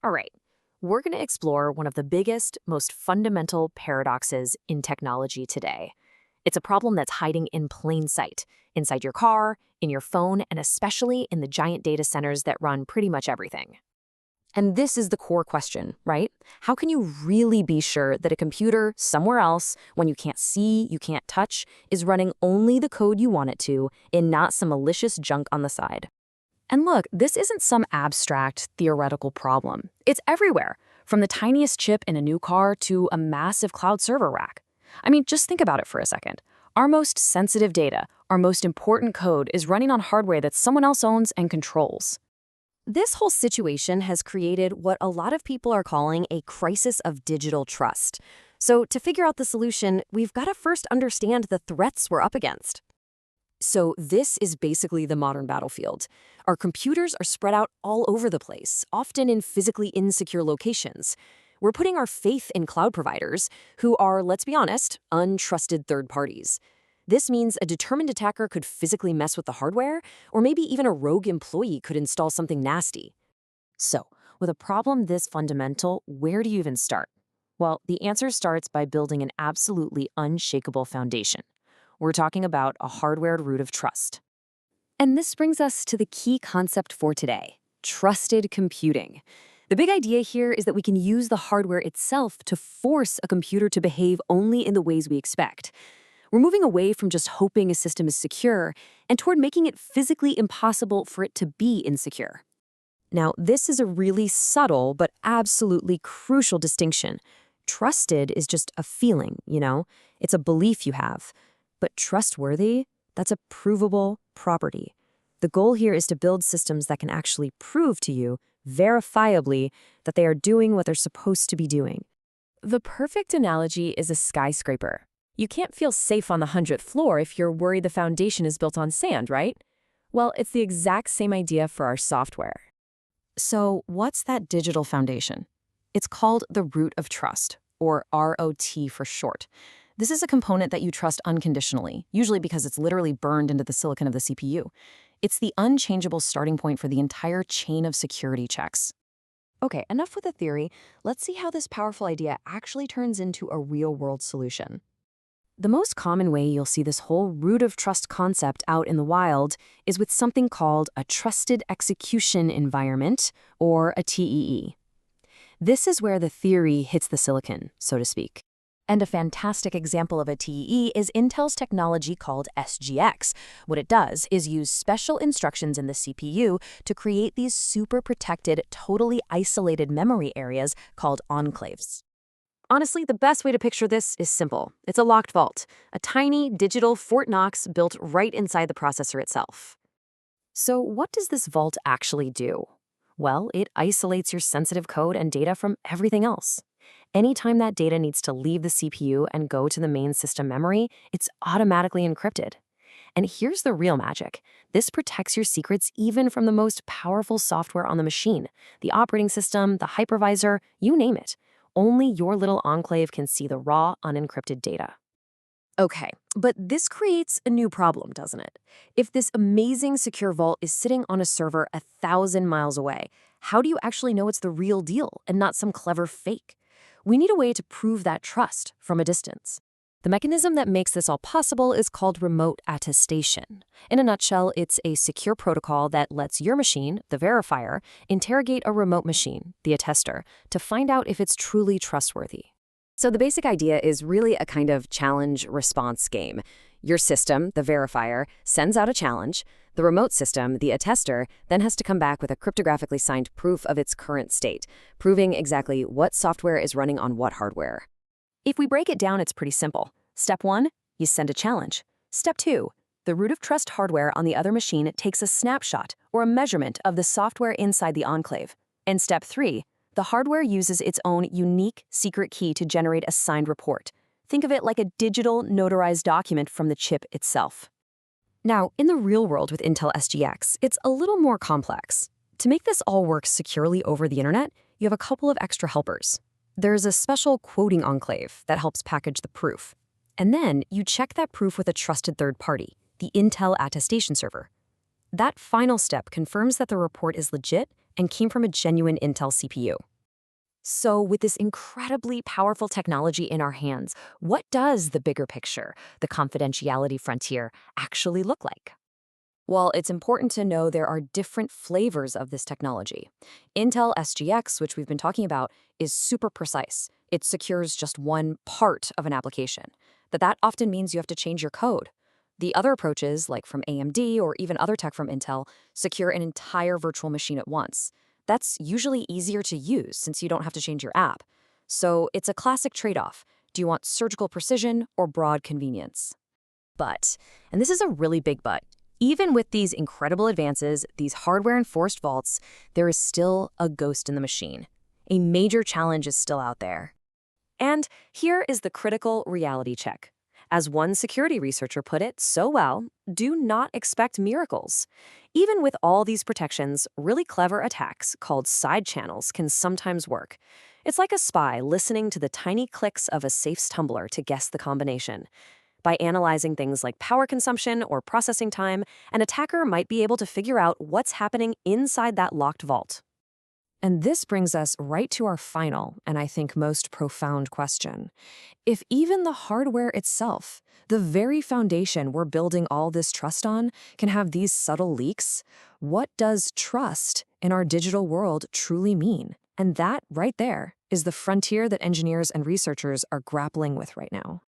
All right, we're going to explore one of the biggest, most fundamental paradoxes in technology today. It's a problem that's hiding in plain sight, inside your car, in your phone, and especially in the giant data centers that run pretty much everything. And this is the core question, right? How can you really be sure that a computer somewhere else, when you can't see, you can't touch, is running only the code you want it to, and not some malicious junk on the side? And look, this isn't some abstract, theoretical problem. It's everywhere, from the tiniest chip in a new car to a massive cloud server rack. I mean, just think about it for a second. Our most sensitive data, our most important code is running on hardware that someone else owns and controls. This whole situation has created what a lot of people are calling a crisis of digital trust. So to figure out the solution, we've got to first understand the threats we're up against. So this is basically the modern battlefield. Our computers are spread out all over the place, often in physically insecure locations. We're putting our faith in cloud providers, who are, let's be honest, untrusted third parties. This means a determined attacker could physically mess with the hardware, or maybe even a rogue employee could install something nasty. So, with a problem this fundamental, where do you even start? Well, the answer starts by building an absolutely unshakable foundation. We're talking about a hardware root of trust. And this brings us to the key concept for today: trusted computing. The big idea here is that we can use the hardware itself to force a computer to behave only in the ways we expect. We're moving away from just hoping a system is secure and toward making it physically impossible for it to be insecure. Now, this is a really subtle but absolutely crucial distinction. Trusted is just a feeling, It's a belief you have. But trustworthy, that's a provable property. The goal here is to build systems that can actually prove to you, verifiably, that they are doing what they're supposed to be doing. The perfect analogy is a skyscraper. You can't feel safe on the 100th floor if you're worried the foundation is built on sand, right? Well, it's the exact same idea for our software. So what's that digital foundation? It's called the root of trust, or ROT for short. This is a component that you trust unconditionally, usually because it's literally burned into the silicon of the CPU. It's the unchangeable starting point for the entire chain of security checks. Okay, enough with the theory. Let's see how this powerful idea actually turns into a real-world solution. The most common way you'll see this whole root of trust concept out in the wild is with something called a trusted execution environment, or a TEE. This is where the theory hits the silicon, so to speak. And a fantastic example of a TEE is Intel's technology called SGX. What it does is use special instructions in the CPU to create these super protected, totally isolated memory areas called enclaves. Honestly, the best way to picture this is simple. It's a locked vault, a tiny digital Fort Knox built right inside the processor itself. So what does this vault actually do? Well, it isolates your sensitive code and data from everything else. Anytime that data needs to leave the CPU and go to the main system memory, it's automatically encrypted. And here's the real magic. This protects your secrets even from the most powerful software on the machine, the operating system, the hypervisor, you name it. Only your little enclave can see the raw, unencrypted data. Okay, but this creates a new problem, doesn't it? If this amazing secure vault is sitting on a server 1,000 miles away, how do you actually know it's the real deal and not some clever fake? We need a way to prove that trust from a distance. The mechanism that makes this all possible is called remote attestation. In a nutshell, it's a secure protocol that lets your machine, the verifier, interrogate a remote machine, the attester, to find out if it's truly trustworthy. So the basic idea is really a kind of challenge-response game. Your system, the verifier, sends out a challenge. The remote system, the attester, then has to come back with a cryptographically signed proof of its current state, proving exactly what software is running on what hardware. If we break it down, it's pretty simple. Step 1, you send a challenge. Step 2, the root of trust hardware on the other machine takes a snapshot or a measurement of the software inside the enclave. And Step 3, the hardware uses its own unique secret key to generate a signed report. Think of it like a digital notarized document from the chip itself. Now, in the real world with Intel SGX, it's a little more complex. To make this all work securely over the internet, you have a couple of extra helpers. There's a special quoting enclave that helps package the proof. And then you check that proof with a trusted third party, the Intel attestation server. That final step confirms that the report is legit and came from a genuine Intel CPU. So, with this incredibly powerful technology in our hands, what does the bigger picture, the confidentiality frontier, actually look like? Well, it's important to know there are different flavors of this technology. Intel SGX, which we've been talking about, is super precise. It secures just one part of an application. That often means you have to change your code. The other approaches, like from AMD or even other tech from Intel, secure an entire virtual machine at once. That's usually easier to use since you don't have to change your app. So it's a classic trade-off. Do you want surgical precision or broad convenience? But, and this is a really big but, even with these incredible advances, these hardware-enforced vaults, there is still a ghost in the machine. A major challenge is still out there. And here is the critical reality check. As one security researcher put it so well, do not expect miracles. Even with all these protections, really clever attacks called side channels can sometimes work. It's like a spy listening to the tiny clicks of a safe's tumbler to guess the combination. By analyzing things like power consumption or processing time, an attacker might be able to figure out what's happening inside that locked vault. And this brings us right to our final, and I think most profound question. If even the hardware itself, the very foundation we're building all this trust on, can have these subtle leaks, what does trust in our digital world truly mean? And that, right there, is the frontier that engineers and researchers are grappling with right now.